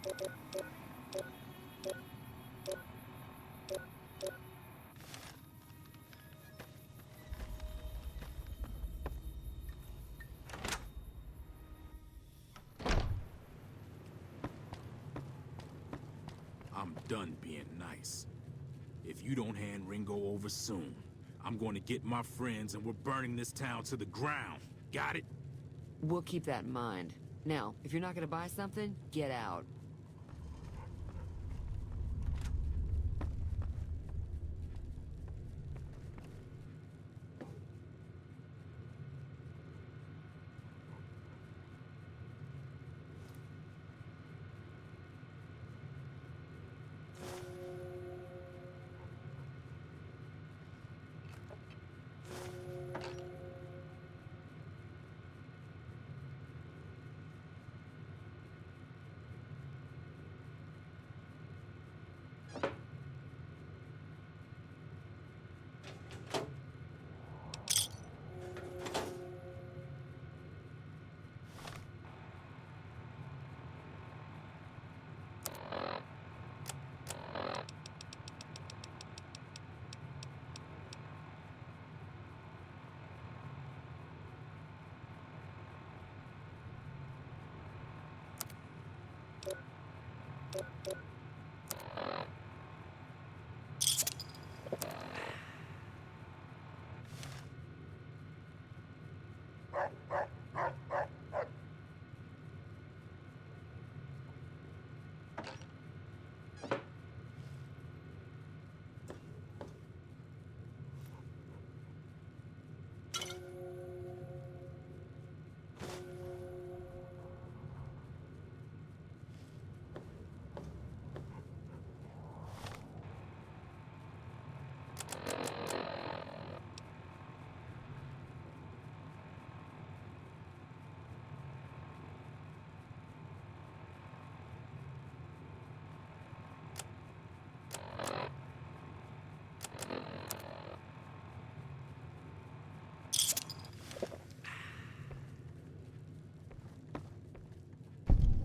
I'm done being nice. If you don't hand Ringo over soon, I'm going to get my friends and we're burning this town to the ground. Got it? We'll keep that in mind. Now, if you're not gonna buy something, get out.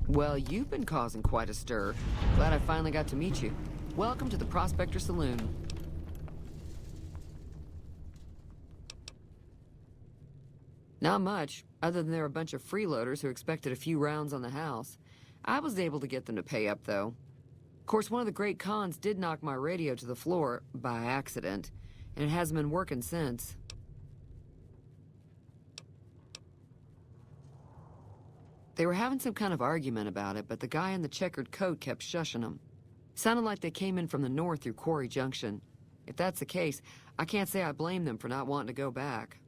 Well, you've been causing quite a stir. Glad I finally got to meet you. Welcome to the Prospector Saloon. Not much, other than there were a bunch of freeloaders who expected a few rounds on the house. I was able to get them to pay up, though. Of course, one of the great cons did knock my radio to the floor, by accident, and it hasn't been working since. They were having some kind of argument about it, but the guy in the checkered coat kept shushing them. Sounded like they came in from the north through Quarry Junction. If that's the case, I can't say I blame them for not wanting to go back.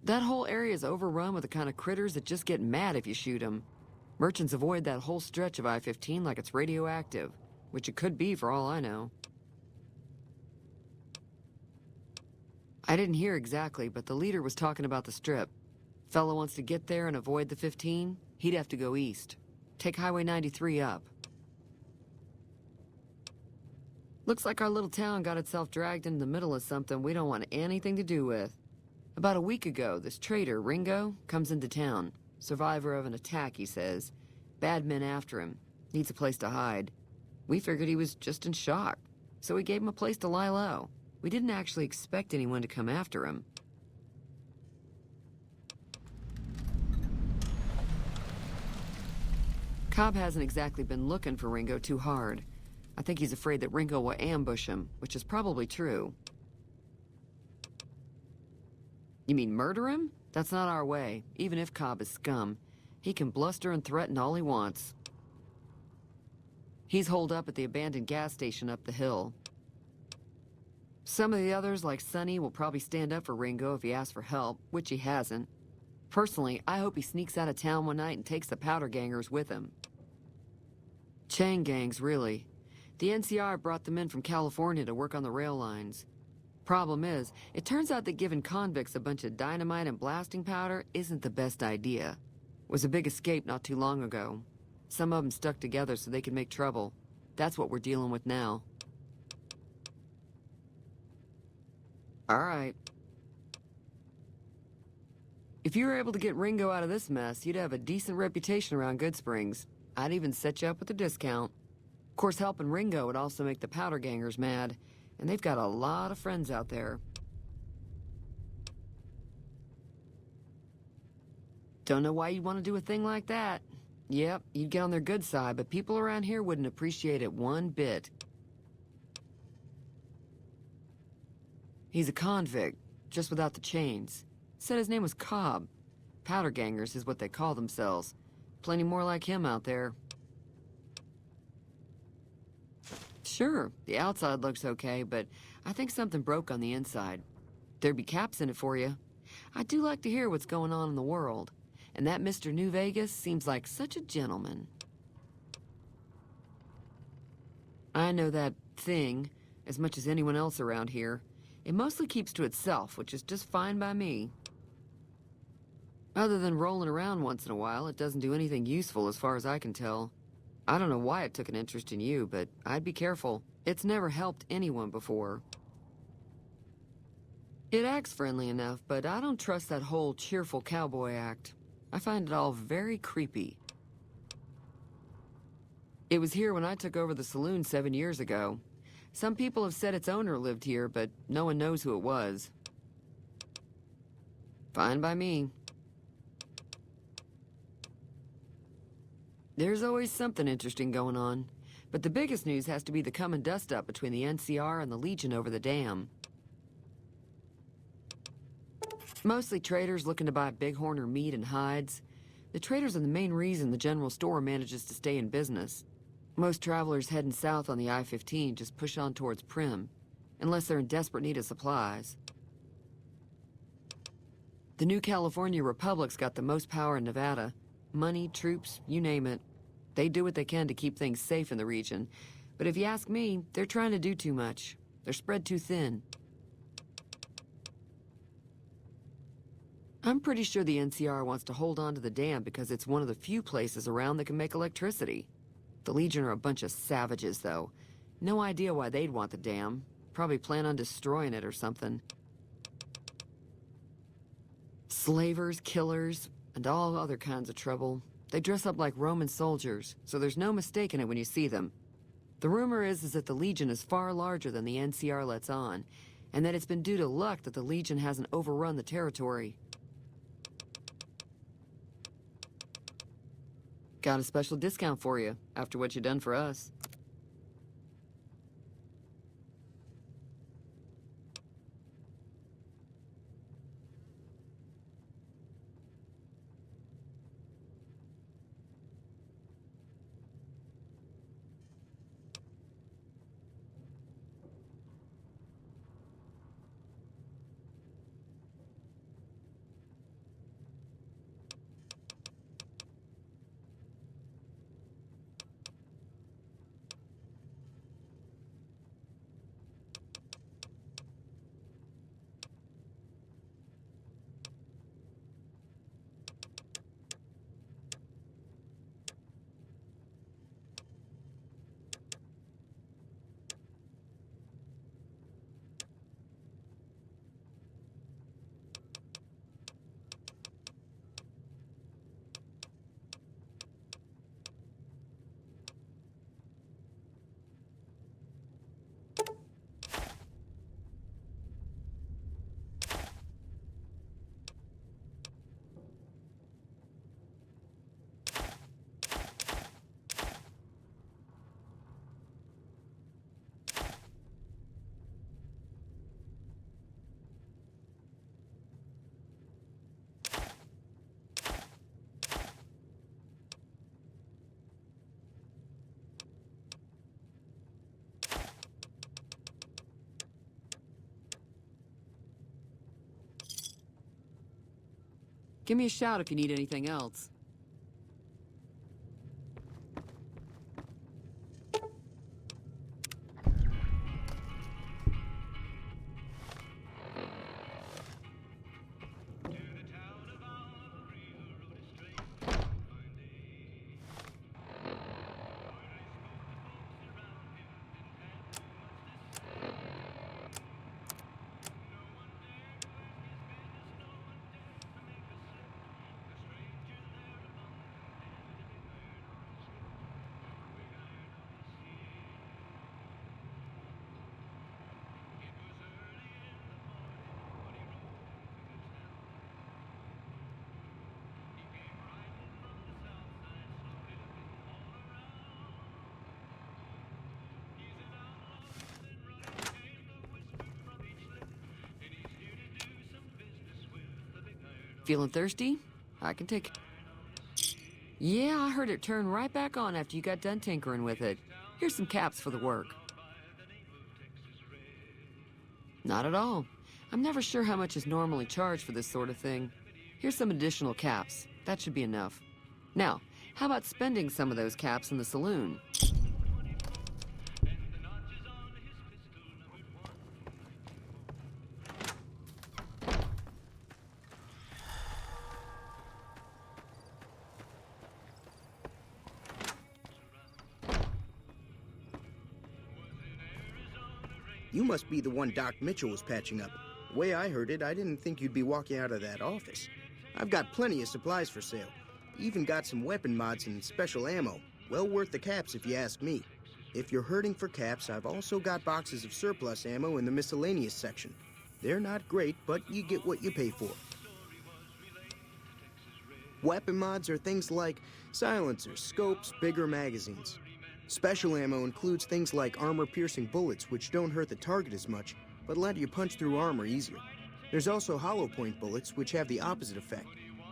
That whole area is overrun with the kind of critters that just get mad if you shoot them. Merchants avoid that whole stretch of I-15 like it's radioactive, which it could be for all I know. I didn't hear exactly, but the leader was talking about the strip. Fellow wants to get there and avoid the 15, he'd have to go east. Take Highway 93 up. Looks like our little town got itself dragged into the middle of something we don't want anything to do with. About a week ago, this trader, Ringo, comes into town. Survivor of an attack, he says. Bad men after him. Needs a place to hide. We figured he was just in shock, so we gave him a place to lie low. We didn't actually expect anyone to come after him. Cobb hasn't exactly been looking for Ringo too hard. I think he's afraid that Ringo will ambush him, which is probably true. You mean murder him? That's not our way, even if Cobb is scum. He can bluster and threaten all he wants. He's holed up at the abandoned gas station up the hill. Some of the others, like Sonny, will probably stand up for Ringo if he asks for help, which he hasn't. Personally, I hope he sneaks out of town one night and takes the powder gangers with him. Chain gangs, really. The NCR brought them in from California to work on the rail lines. Problem is, it turns out that giving convicts a bunch of dynamite and blasting powder isn't the best idea. It was a big escape not too long ago. Some of them stuck together so they could make trouble. That's what we're dealing with now. All right. If you were able to get Ringo out of this mess, you'd have a decent reputation around Goodsprings. I'd even set you up with a discount. Of course, helping Ringo would also make the powder gangers mad, and they've got a lot of friends out there. Don't know why you'd want to do a thing like that. Yep, you'd get on their good side, but people around here wouldn't appreciate it one bit. He's a convict, just without the chains. Said his name was Cobb. Powder gangers is what they call themselves. Plenty more like him out there. Sure, the outside looks okay, but I think something broke on the inside. There'd be caps in it for you. I do like to hear what's going on in the world. And that Mr. New Vegas seems like such a gentleman. I know that thing as much as anyone else around here. It mostly keeps to itself, which is just fine by me. Other than rolling around once in a while, it doesn't do anything useful as far as I can tell. I don't know why it took an interest in you, but I'd be careful. It's never helped anyone before. It acts friendly enough, but I don't trust that whole cheerful cowboy act. I find it all very creepy. It was here when I took over the saloon 7 years ago. Some people have said its owner lived here, but no one knows who it was. Fine by me. There's always something interesting going on, but the biggest news has to be the come and dust up between the NCR and the Legion over the dam. Mostly traders looking to buy bighorn or meat and hides. The traders are the main reason the general store manages to stay in business. Most travelers heading south on the I-15 just push on towards Prim, unless they're in desperate need of supplies. The new California Republic's got the most power in Nevada. Money, troops, you name it. They do what they can to keep things safe in the region. But if you ask me, they're trying to do too much. They're spread too thin. I'm pretty sure the NCR wants to hold on to the dam because it's one of the few places around that can make electricity. The Legion are a bunch of savages, though. No idea why they'd want the dam. Probably plan on destroying it or something. Slavers, killers, and all other kinds of trouble. They dress up like Roman soldiers, so there's no mistaking it when you see them. The rumor is that the Legion is far larger than the NCR lets on, and that it's been due to luck that the Legion hasn't overrun the territory. Got a special discount for you, after what you've done for us. Give me a shout if you need anything else. Feeling thirsty? I can take... Yeah, I heard it turn right back on after you got done tinkering with it. Here's some caps for the work. Not at all. I'm never sure how much is normally charged for this sort of thing. Here's some additional caps. That should be enough. Now, how about spending some of those caps in the saloon? You must be the one Doc Mitchell was patching up. The way I heard it, I didn't think you'd be walking out of that office. I've got plenty of supplies for sale. Even got some weapon mods and special ammo. Well worth the caps if you ask me. If you're hurting for caps, I've also got boxes of surplus ammo in the miscellaneous section. They're not great, but you get what you pay for. Weapon mods are things like silencers, scopes, bigger magazines. Special ammo includes things like armor-piercing bullets, which don't hurt the target as much, but let you punch through armor easier. There's also hollow-point bullets, which have the opposite effect.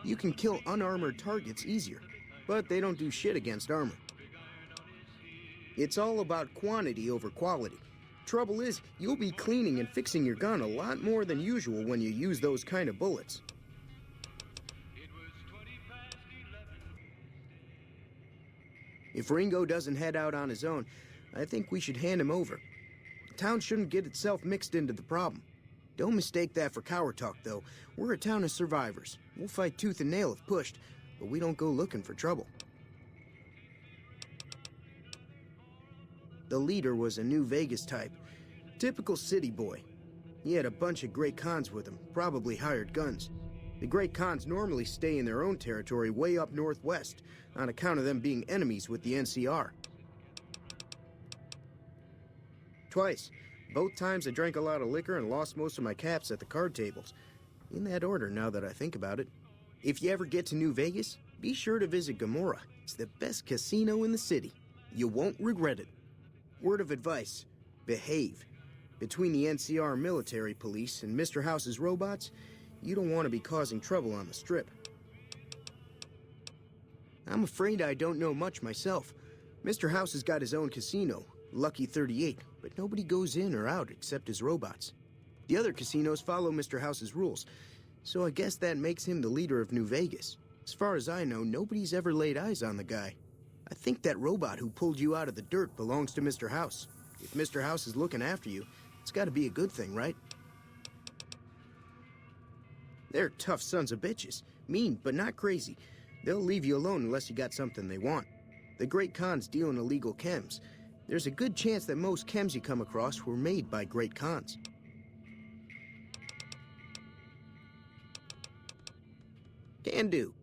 You can kill unarmored targets easier, but they don't do shit against armor. It's all about quantity over quality. Trouble is, you'll be cleaning and fixing your gun a lot more than usual when you use those kind of bullets. If Ringo doesn't head out on his own, I think we should hand him over. The town shouldn't get itself mixed into the problem. Don't mistake that for coward talk, though. We're a town of survivors. We'll fight tooth and nail if pushed, but we don't go looking for trouble. The leader was a New Vegas type. Typical city boy. He had a bunch of Great Khans with him, probably hired guns. The Great Khans normally stay in their own territory way up northwest, on account of them being enemies with the NCR. Twice. Both times I drank a lot of liquor and lost most of my caps at the card tables. In that order, now that I think about it. If you ever get to New Vegas, be sure to visit Gomorrah. It's the best casino in the city. You won't regret it. Word of advice, behave. Between the NCR military police and Mr. House's robots, you don't want to be causing trouble on the Strip. I'm afraid I don't know much myself. Mr. House has got his own casino, Lucky 38, but nobody goes in or out except his robots. The other casinos follow Mr. House's rules, so I guess that makes him the leader of New Vegas. As far as I know, nobody's ever laid eyes on the guy. I think that robot who pulled you out of the dirt belongs to Mr. House. If Mr. House is looking after you, it's got to be a good thing, right? They're tough sons of bitches. Mean, but not crazy. They'll leave you alone unless you got something they want. The Great Khans deal in illegal chems. There's a good chance that most chems you come across were made by Great Khans. Can do.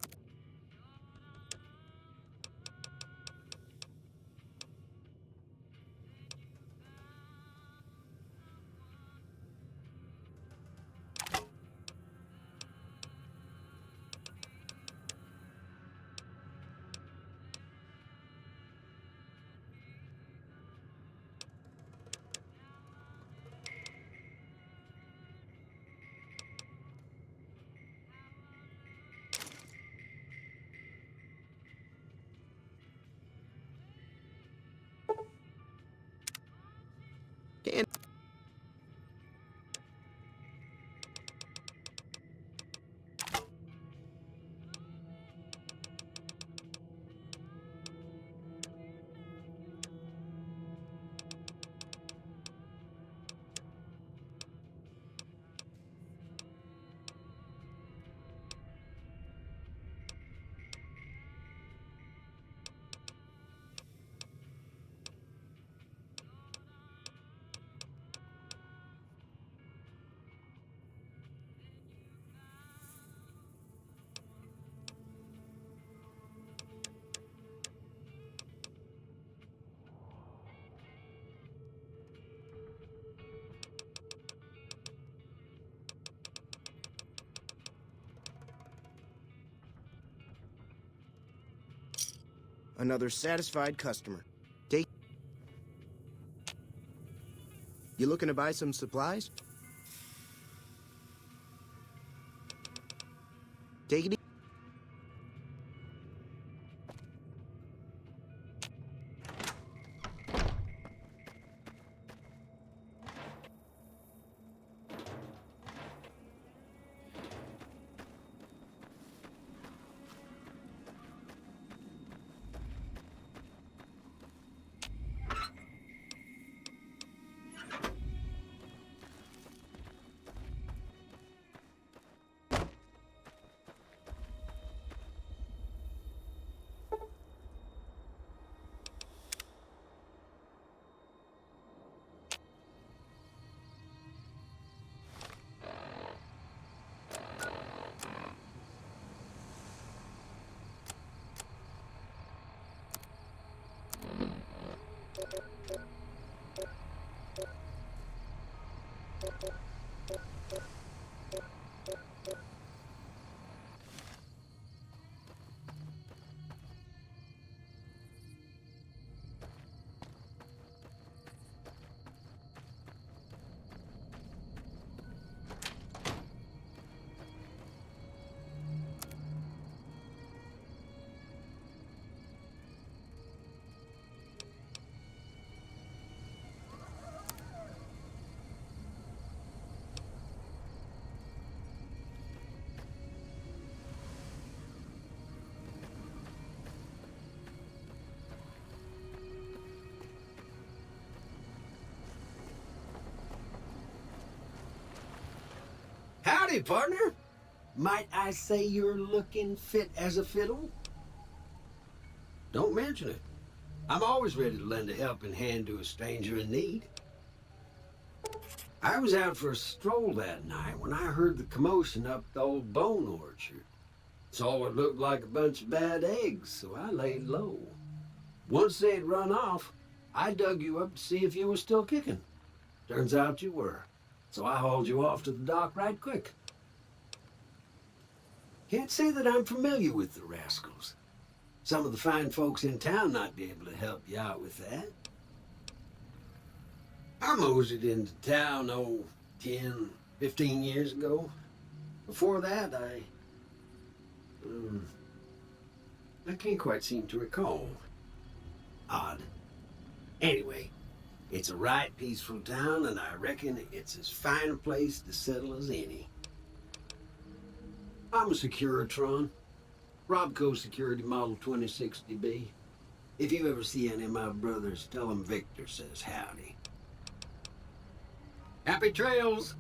Can. Another satisfied customer. Take. You looking to buy some supplies? Take it easy. Howdy, partner. Might I say you're looking fit as a fiddle? Don't mention it. I'm always ready to lend a helping hand to a stranger in need. I was out for a stroll that night when I heard the commotion up the old bone orchard. Saw what looked like a bunch of bad eggs, so I laid low. Once they'd run off, I dug you up to see if you were still kicking. Turns out you were. So I hauled you off to the dock right quick. Can't say that I'm familiar with the rascals. Some of the fine folks in town might be able to help you out with that. I moseyed into town, 10, 15 years ago. Before that, I can't quite seem to recall. Odd. Anyway, it's a right peaceful town, and I reckon it's as fine a place to settle as any. I'm a Securitron. Robco Security Model 2060B. If you ever see any of my brothers, tell them Victor says howdy. Happy trails!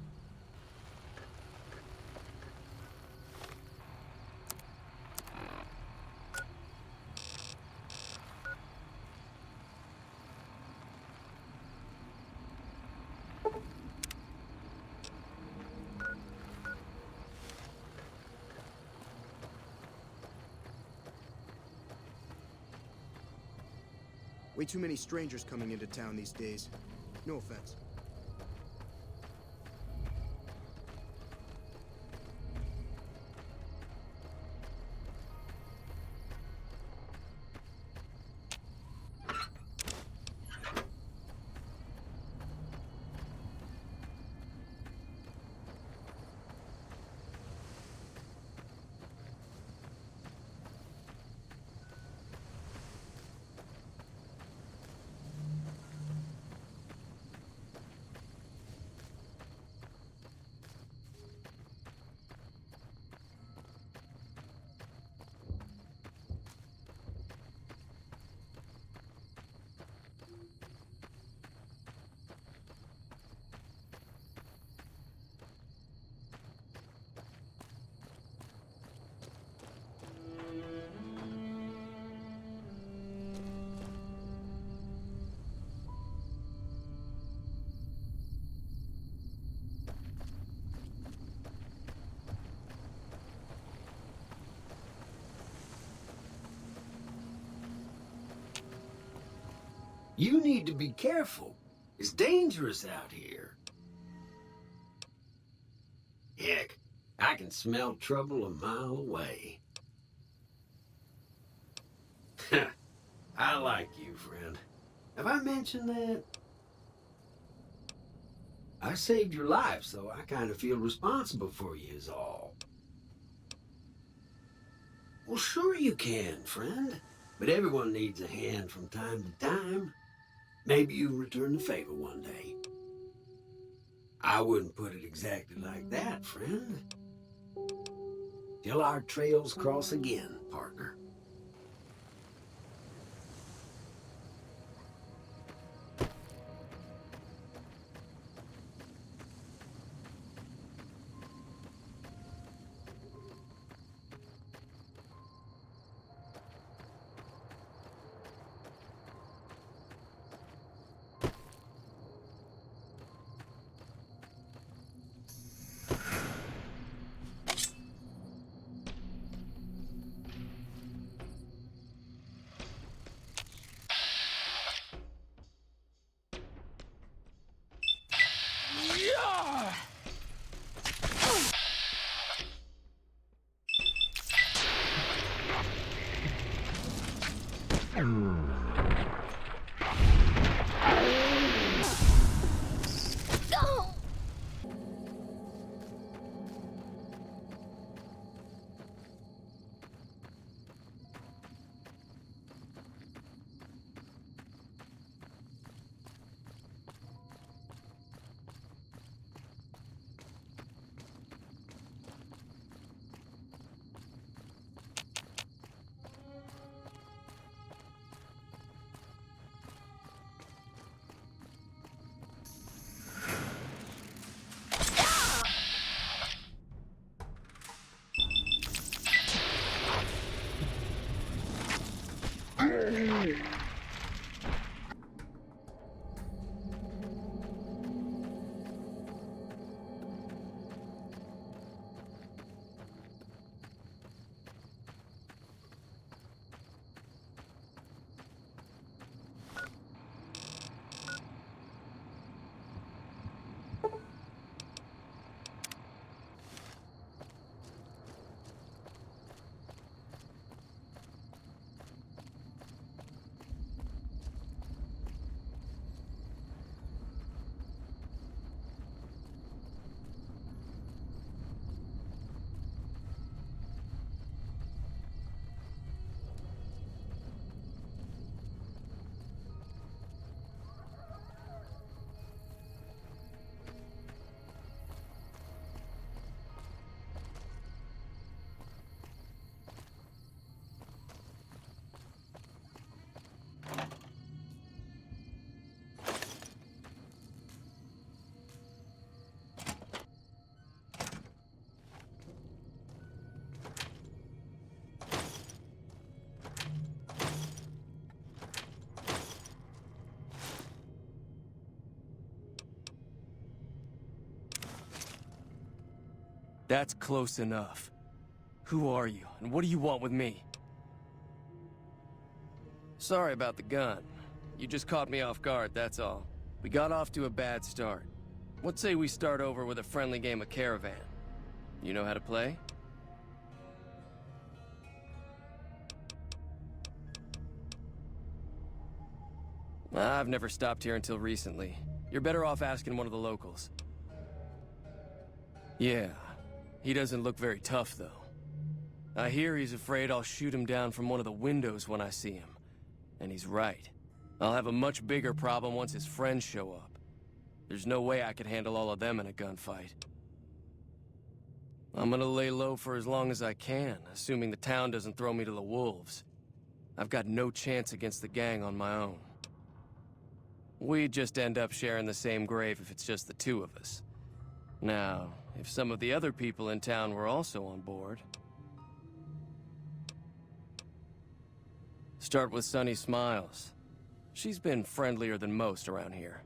Way too many strangers coming into town these days. No offense. You need to be careful. It's dangerous out here. Heck, I can smell trouble a mile away. I like you, friend. Have I mentioned that? I saved your life, so I kind of feel responsible for you is all. Well, sure you can, friend. But everyone needs a hand from time to time. Maybe you'll return the favor one day. I wouldn't put it exactly like that, friend. Till our trails cross again, partner. That's close enough. Who are you, and what do you want with me? Sorry about the gun. You just caught me off guard, that's all. We got off to a bad start. Let's say we start over with a friendly game of Caravan. You know how to play? I've never stopped here until recently. You're better off asking one of the locals. Yeah, he doesn't look very tough, though. I hear he's afraid I'll shoot him down from one of the windows when I see him. And he's right. I'll have a much bigger problem once his friends show up. There's no way I could handle all of them in a gunfight. I'm gonna lay low for as long as I can, assuming the town doesn't throw me to the wolves. I've got no chance against the gang on my own. We'd just end up sharing the same grave if it's just the two of us. Now, if some of the other people in town were also on board... Start with Sunny Smiles. She's been friendlier than most around here.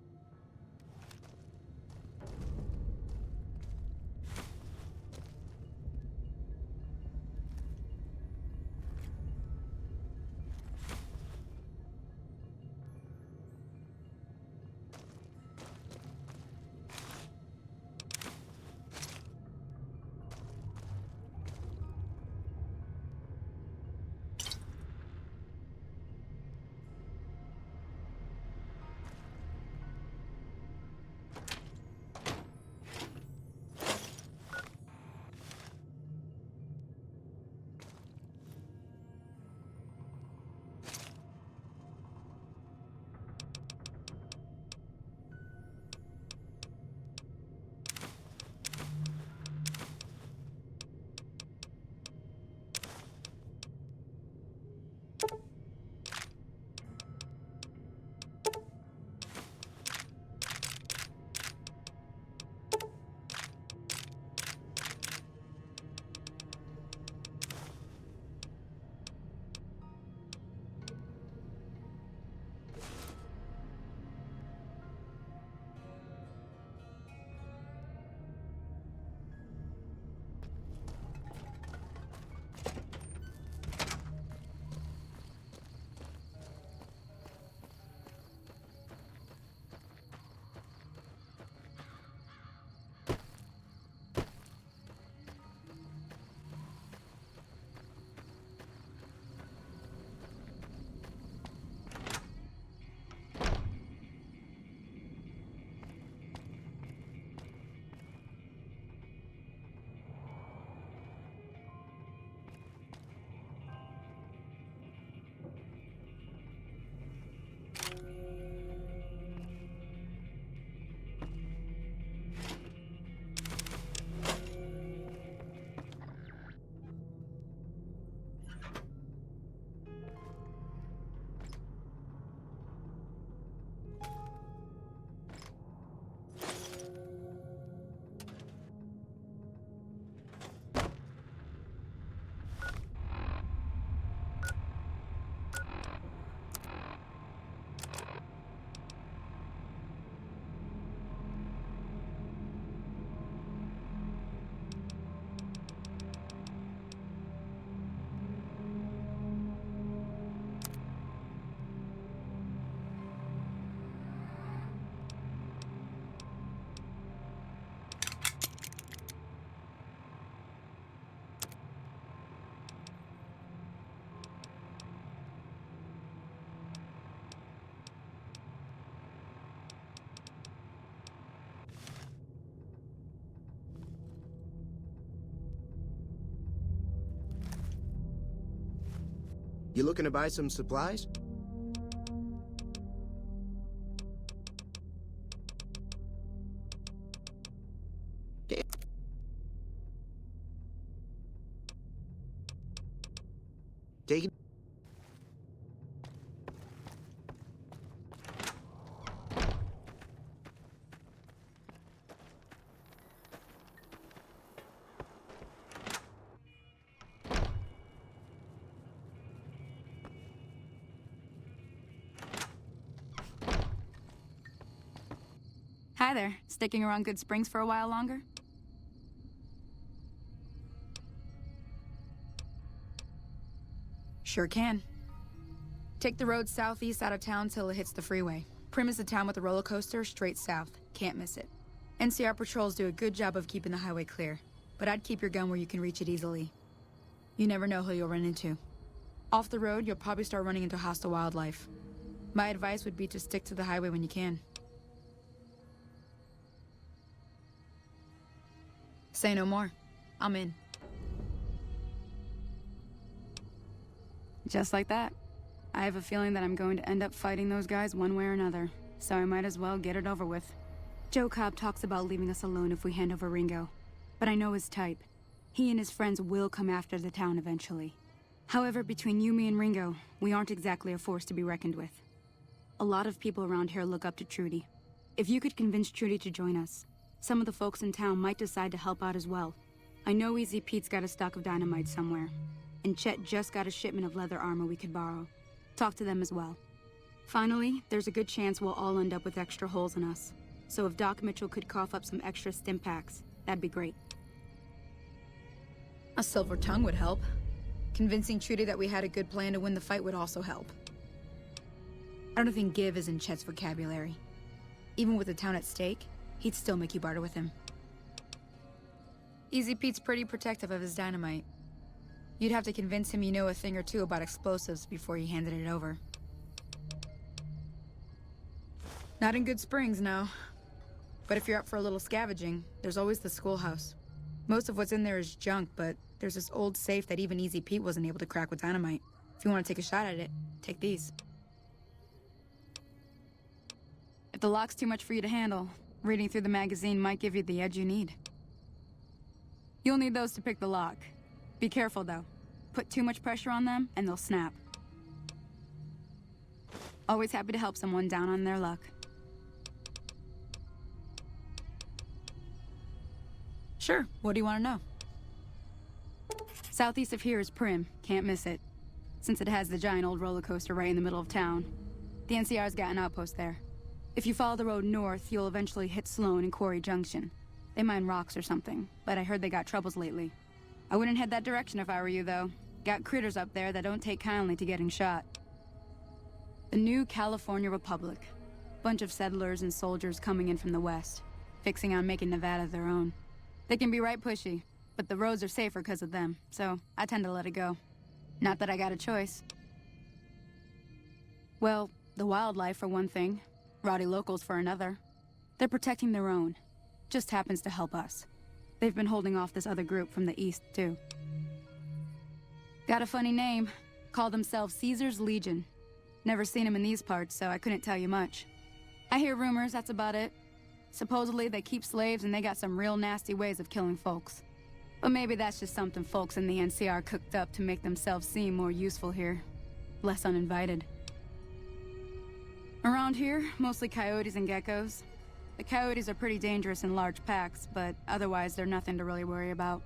You looking to buy some supplies? Take it. Hi there. Sticking around Goodsprings for a while longer? Sure can. Take the road southeast out of town till it hits the freeway. Prim is the town with a roller coaster straight south. Can't miss it. NCR patrols do a good job of keeping the highway clear, but I'd keep your gun where you can reach it easily. You never know who you'll run into. Off the road, you'll probably start running into hostile wildlife. My advice would be to stick to the highway when you can. Say no more. I'm in. Just like that. I have a feeling that I'm going to end up fighting those guys one way or another, so I might as well get it over with. Joe Cobb talks about leaving us alone if we hand over Ringo, but I know his type. He and his friends will come after the town eventually. However, between you, me, and Ringo, we aren't exactly a force to be reckoned with. A lot of people around here look up to Trudy. If you could convince Trudy to join us, some of the folks in town might decide to help out as well. I know Easy Pete's got a stock of dynamite somewhere, and Chet just got a shipment of leather armor we could borrow. Talk to them as well. Finally, there's a good chance we'll all end up with extra holes in us. So if Doc Mitchell could cough up some extra stim packs, that'd be great. A silver tongue would help. Convincing Trudy that we had a good plan to win the fight would also help. I don't think give is in Chet's vocabulary. Even with the town at stake, he'd still make you barter with him. Easy Pete's pretty protective of his dynamite. You'd have to convince him you know a thing or two about explosives before you handed it over. Not in Goodsprings, no. But if you're up for a little scavenging, there's always the schoolhouse. Most of what's in there is junk, but there's this old safe that even Easy Pete wasn't able to crack with dynamite. If you want to take a shot at it, take these. If the lock's too much for you to handle, reading through the magazine might give you the edge you need. You'll need those to pick the lock. Be careful, though. Put too much pressure on them, and they'll snap. Always happy to help someone down on their luck. Sure, what do you want to know? Southeast of here is Prim. Can't miss it. Since it has the giant old roller coaster right in the middle of town. The NCR's got an outpost there. If you follow the road north, you'll eventually hit Sloan and Quarry Junction. They mine rocks or something, but I heard they got troubles lately. I wouldn't head that direction if I were you, though. Got critters up there that don't take kindly to getting shot. The new California Republic. Bunch of settlers and soldiers coming in from the west, fixing on making Nevada their own. They can be right pushy, but the roads are safer because of them, so I tend to let it go. Not that I got a choice. Well, the wildlife for one thing, rowdy locals for another. They're protecting their own. Just happens to help us. They've been holding off this other group from the east, too. Got a funny name. Call themselves Caesar's Legion. Never seen them in these parts, so I couldn't tell you much. I hear rumors, that's about it. Supposedly they keep slaves and they got some real nasty ways of killing folks. But maybe that's just something folks in the NCR cooked up to make themselves seem more useful here. Less uninvited. Around here, mostly coyotes and geckos. The coyotes are pretty dangerous in large packs, but otherwise they're nothing to really worry about.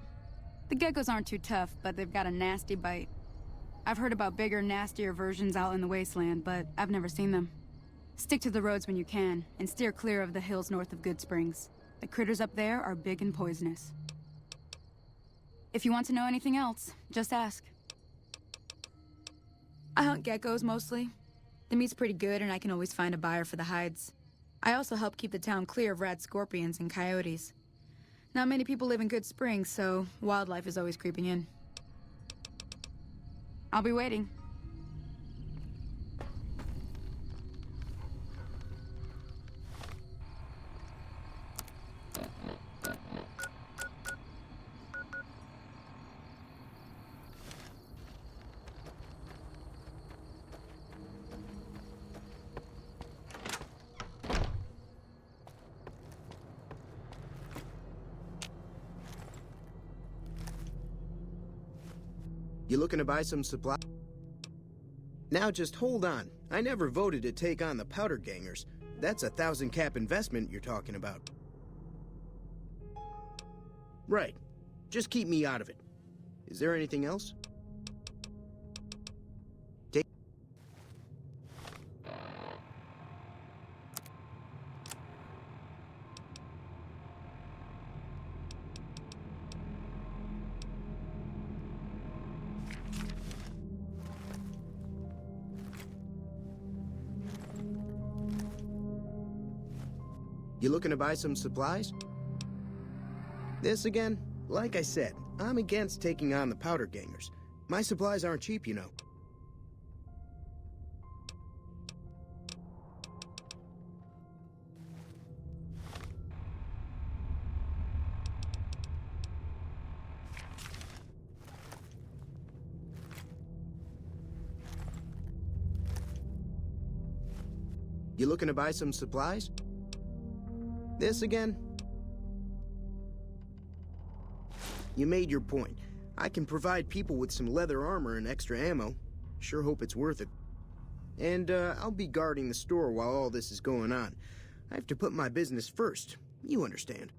The geckos aren't too tough, but they've got a nasty bite. I've heard about bigger, nastier versions out in the wasteland, but I've never seen them. Stick to the roads when you can, and steer clear of the hills north of Goodsprings. The critters up there are big and poisonous. If you want to know anything else, just ask. I hunt geckos mostly. The meat's pretty good and I can always find a buyer for the hides. I also help keep the town clear of rat scorpions and coyotes. Not many people live in Goodsprings, so wildlife is always creeping in. I'll be waiting. You looking to buy some supply? Now just hold on. I never voted to take on the powder gangers. That's a 1,000 cap investment you're talking about. Right. Just keep me out of it. Is there anything else? You looking to buy some supplies? This again? Like I said, I'm against taking on the powder gangers. My supplies aren't cheap, you know. You looking to buy some supplies? This again? You made your point. I can provide people with some leather armor and extra ammo. Sure hope it's worth it. And, I'll be guarding the store while all this is going on. I have to put my business first. You understand.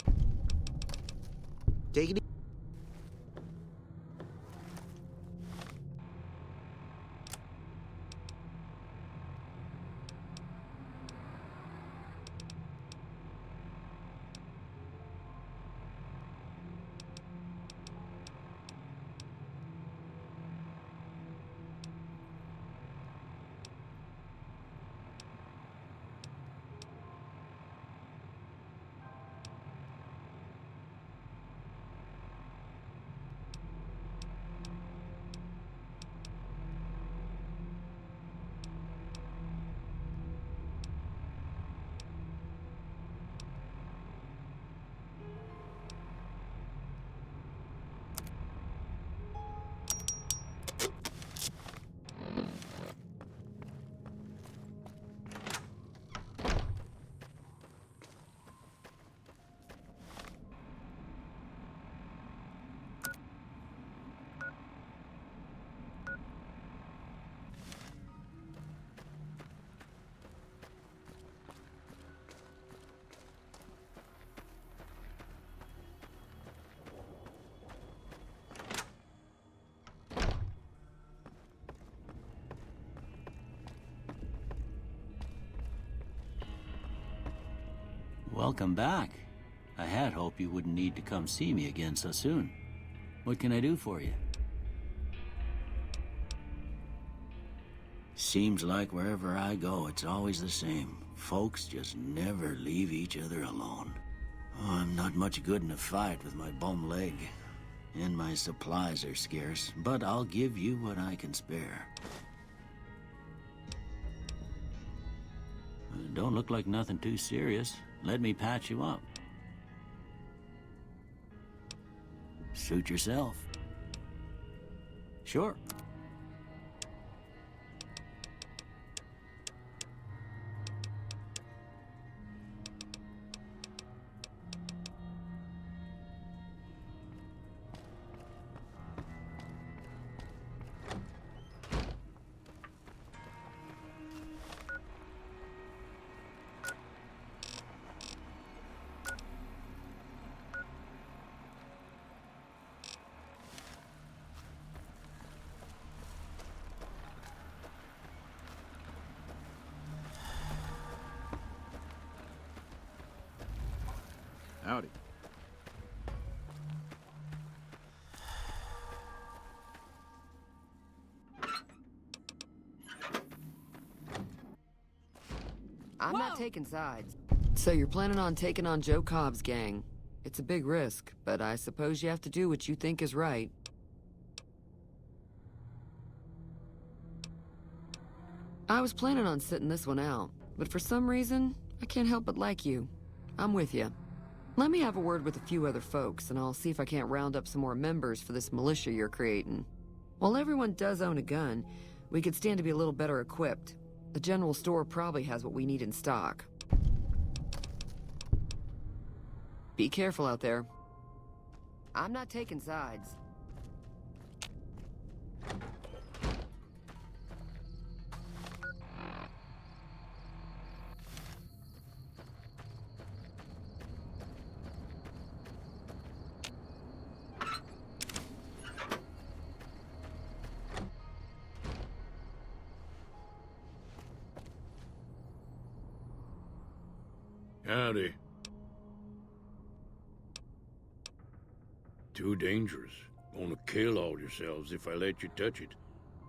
Take it easy. Welcome back. I had hoped you wouldn't need to come see me again so soon. What can I do for you? Seems like wherever I go, it's always the same. Folks just never leave each other alone. Oh, I'm not much good in a fight with my bum leg. And my supplies are scarce, but I'll give you what I can spare. Don't look like nothing too serious. Let me patch you up. Suit yourself. Sure. Howdy. I'm not taking sides. So you're planning on taking on Joe Cobb's gang. It's a big risk, but I suppose you have to do what you think is right. I was planning on sitting this one out, but for some reason, I can't help but like you. I'm with you. Let me have a word with a few other folks, and I'll see if I can't round up some more members for this militia you're creating. While everyone does own a gun, we could stand to be a little better equipped. The general store probably has what we need in stock. Be careful out there. I'm not taking sides. Howdy. Too dangerous. Gonna kill all yourselves if I let you touch it.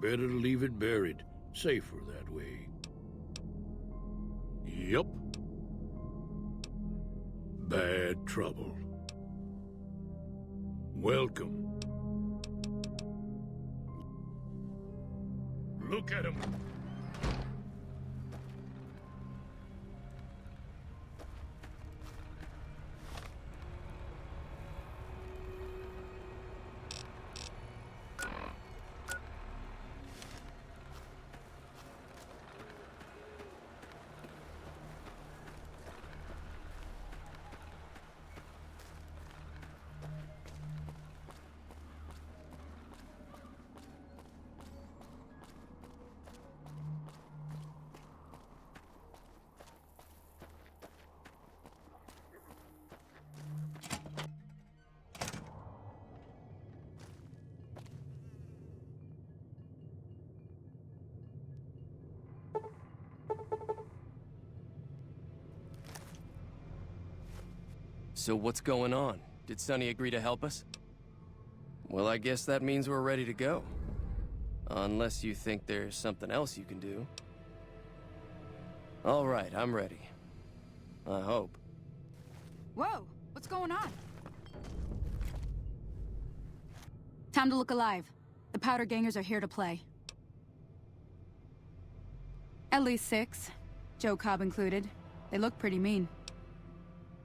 Better to leave it buried. Safer that way. Yup. Bad trouble. Welcome. Look at him. So what's going on? Did Sonny agree to help us? Well, I guess that means we're ready to go. Unless you think there's something else you can do. All right, I'm ready. I hope. Whoa! What's going on? Time to look alive. The Powder Gangers are here to play. At least 6. Joe Cobb included. They look pretty mean.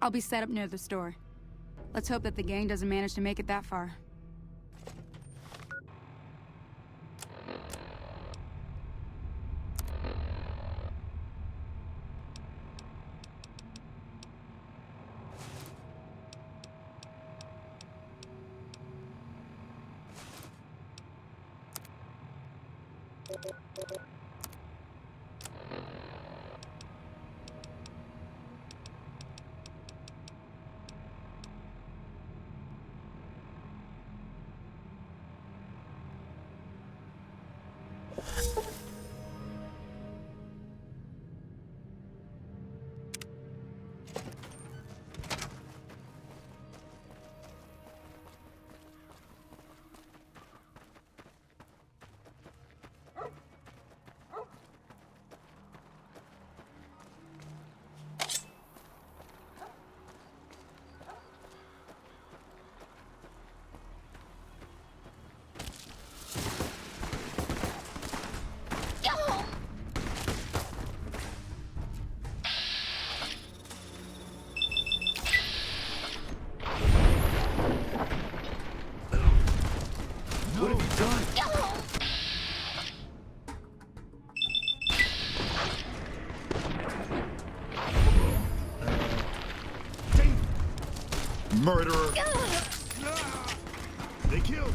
I'll be set up near the store. Let's hope that the gang doesn't manage to make it that far. Murderer! They killed!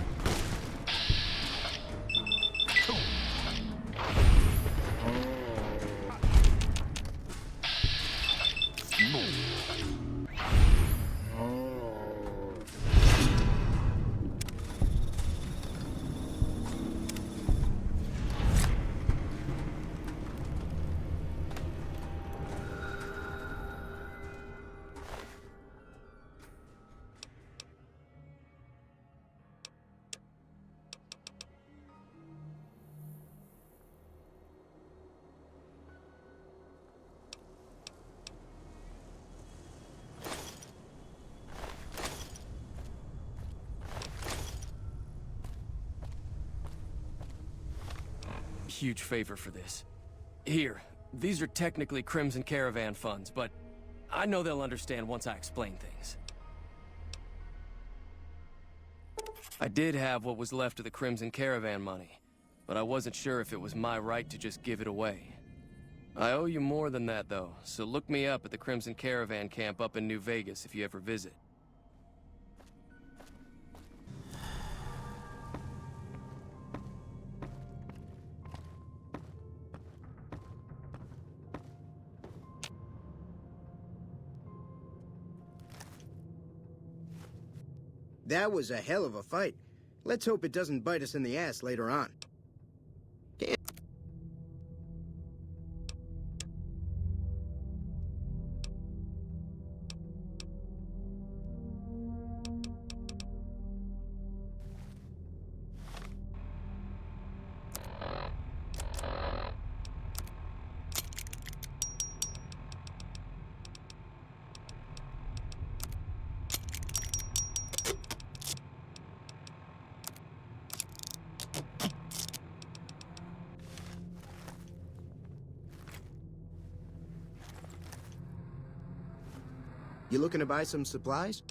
Huge favor for this. Here, these are technically Crimson Caravan funds, but I know they'll understand once I explain things. I did have what was left of the Crimson Caravan money, but I wasn't sure if it was my right to just give it away. I owe you more than that, though, so look me up at the Crimson Caravan camp up in New Vegas if you ever visit. That was a hell of a fight. Let's hope it doesn't bite us in the ass later on. You looking to buy some supplies?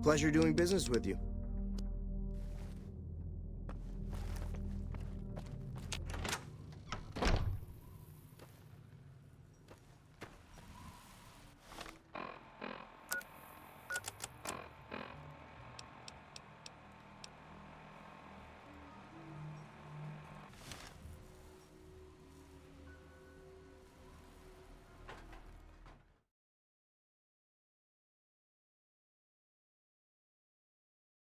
Pleasure doing business with you.